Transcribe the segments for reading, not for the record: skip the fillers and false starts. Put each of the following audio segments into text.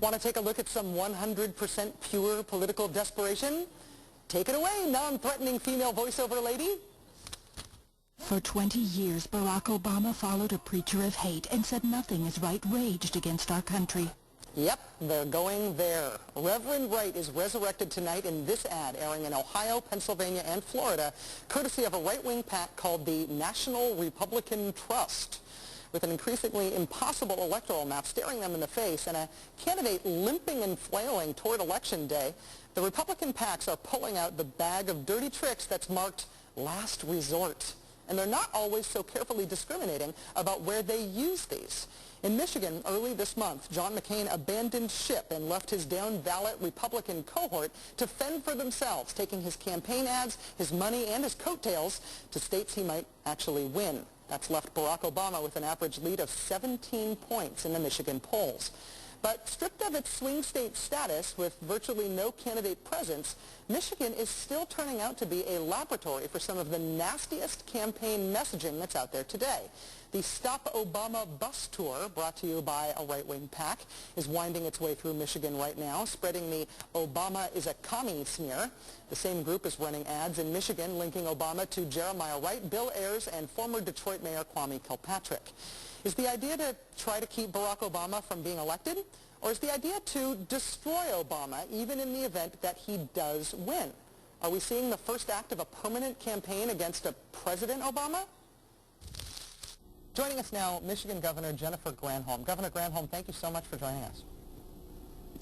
Want to take a look at some 100% pure political desperation? Take it away, non-threatening female voiceover lady. For 20 years, Barack Obama followed a preacher of hate and said nothing is right raged against our country. Yep, they're going there. Reverend Wright is resurrected tonight in this ad airing in Ohio, Pennsylvania, and Florida, courtesy of a right-wing PAC called the National Republican Trust. With an increasingly impossible electoral map staring them in the face and a candidate limping and flailing toward Election Day, the Republican PACs are pulling out the bag of dirty tricks that's marked last resort. And they're not always so carefully discriminating about where they use these. In Michigan, early this month, John McCain abandoned ship and left his down-ballot Republican cohort to fend for themselves, taking his campaign ads, his money, and his coattails to states he might actually win. That's left Barack Obama with an average lead of 17 points in the Michigan polls. But stripped of its swing state status with virtually no candidate presence, Michigan is still turning out to be a laboratory for some of the nastiest campaign messaging that's out there today. The Stop Obama bus tour, brought to you by a right-wing PAC, is winding its way through Michigan right now, spreading the Obama is a commie smear. The same group is running ads in Michigan linking Obama to Jeremiah Wright, Bill Ayers, and former Detroit Mayor Kwame Kilpatrick. Is the idea to try to keep Barack Obama from being elected? Or is the idea to destroy Obama, even in the event that he does win? Are we seeing the first act of a permanent campaign against a President Obama? Joining us now, Michigan Governor Jennifer Granholm. Governor Granholm, thank you so much for joining us.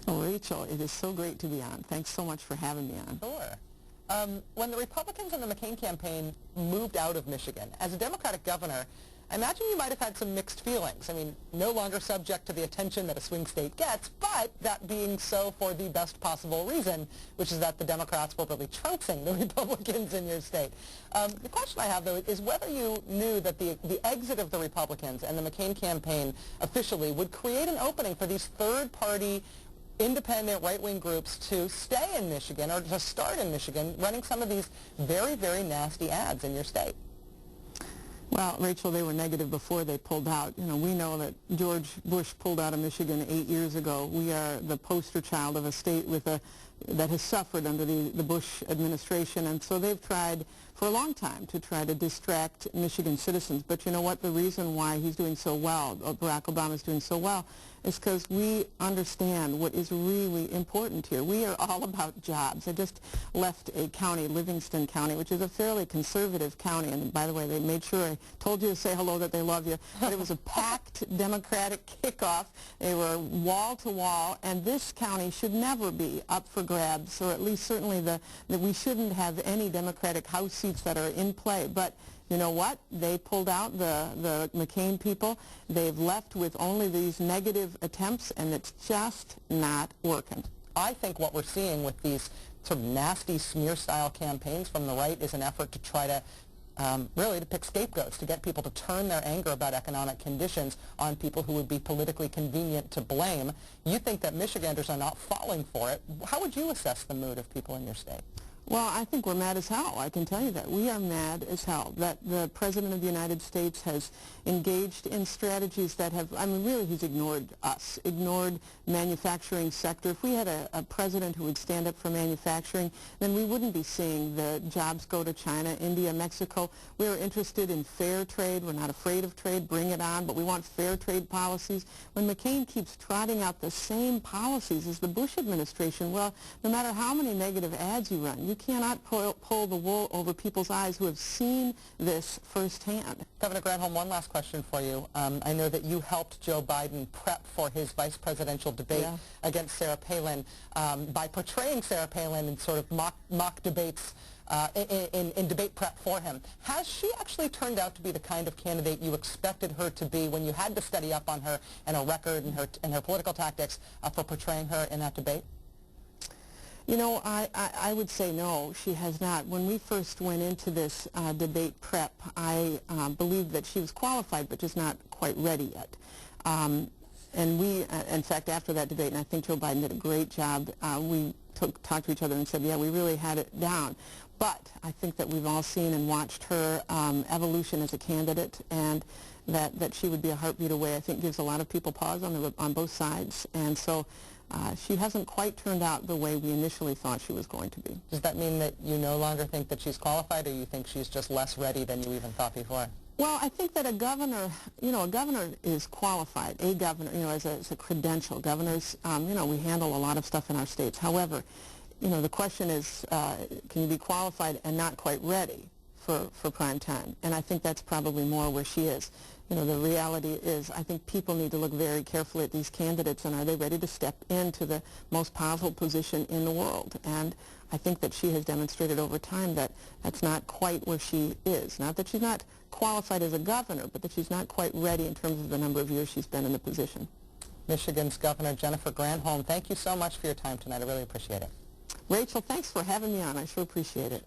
Oh, Rachel, it is so great to be on. Thanks so much for having me on. Sure. When the Republicans and the McCain campaign moved out of Michigan, as a Democratic governor, I imagine you might have had some mixed feelings. I mean, no longer subject to the attention that a swing state gets, but that being so for the best possible reason, which is that the Democrats were really trouncing the Republicans in your state. The question I have, though, is whether you knew that the exit of the Republicans and the McCain campaign officially would create an opening for these third-party independent right-wing groups to stay in Michigan or to start in Michigan running some of these very, very nasty ads in your state. Well, Rachel, they were negative before they pulled out. You know, we know that George Bush pulled out of Michigan 8 years ago. We are the poster child of a state with that has suffered under the Bush administration, and so they've tried for a long time to try to distract Michigan citizens. But you know what? The reason why he's doing so well, or Barack Obama is doing so well, is because we understand what is really important here. We are all about jobs. I just left a county, Livingston County, which is a fairly conservative county. And by the way, they made sure I told you to say hello, that they love you. But it was a packed Democratic kickoff. They were wall to wall. And this county should never be up for grabs, or at least certainly that we shouldn't have any Democratic House seats that are in play. But you know what? They pulled out the McCain people. They've left with only these negative attempts, and it's just not working. I think what we're seeing with these sort of nasty smear-style campaigns from the right is an effort to try to really to pick scapegoats, to get people to turn their anger about economic conditions on people who would be politically convenient to blame. You think that Michiganders are not falling for it. How would you assess the mood of people in your state? Well, I think we're mad as hell. I can tell you that. We are mad as hell that the President of the United States has engaged in strategies that have, I mean, really, he's ignored us, ignored manufacturing sector. If we had a president who would stand up for manufacturing, then we wouldn't be seeing the jobs go to China, India, Mexico. We are interested in fair trade. We're not afraid of trade. Bring it on. But we want fair trade policies. When McCain keeps trotting out the same policies as the Bush administration, well, no matter how many negative ads you run, you cannot pull the wool over people's eyes who have seen this firsthand. Governor Granholm, one last question for you. I know that you helped Joe Biden prep for his vice presidential debate against Sarah Palin by portraying Sarah Palin in sort of mock debates in debate prep for him. Has she actually turned out to be the kind of candidate you expected her to be when you had to study up on her and her record and her political tactics for portraying her in that debate? You know, I would say no, she has not. When we first went into this debate prep, I believed that she was qualified, but just not quite ready yet. And we, in fact, after that debate, and I think Joe Biden did a great job, we talked to each other and said, yeah, we really had it down. But I think that we've all seen and watched her evolution as a candidate, and that she would be a heartbeat away, I think gives a lot of people pause on both sides. And so she hasn't quite turned out the way we initially thought she was going to be. Does that mean that you no longer think that she's qualified, or you think she's just less ready than you even thought before? Well, I think that a governor is qualified. A governor, as a credential. Governors, we handle a lot of stuff in our states. However, the question is, can you be qualified and not quite ready for prime time? And I think that's probably more where she is. The reality is, I think people need to look very carefully at these candidates, and are they ready to step into the most powerful position in the world? And I think that she has demonstrated over time that that's not quite where she is. Not that she's not qualified as a governor, but that she's not quite ready in terms of the number of years she's been in the position. Michigan's Governor Jennifer Granholm, thank you so much for your time tonight. I really appreciate it. Rachel, thanks for having me on. I sure appreciate it.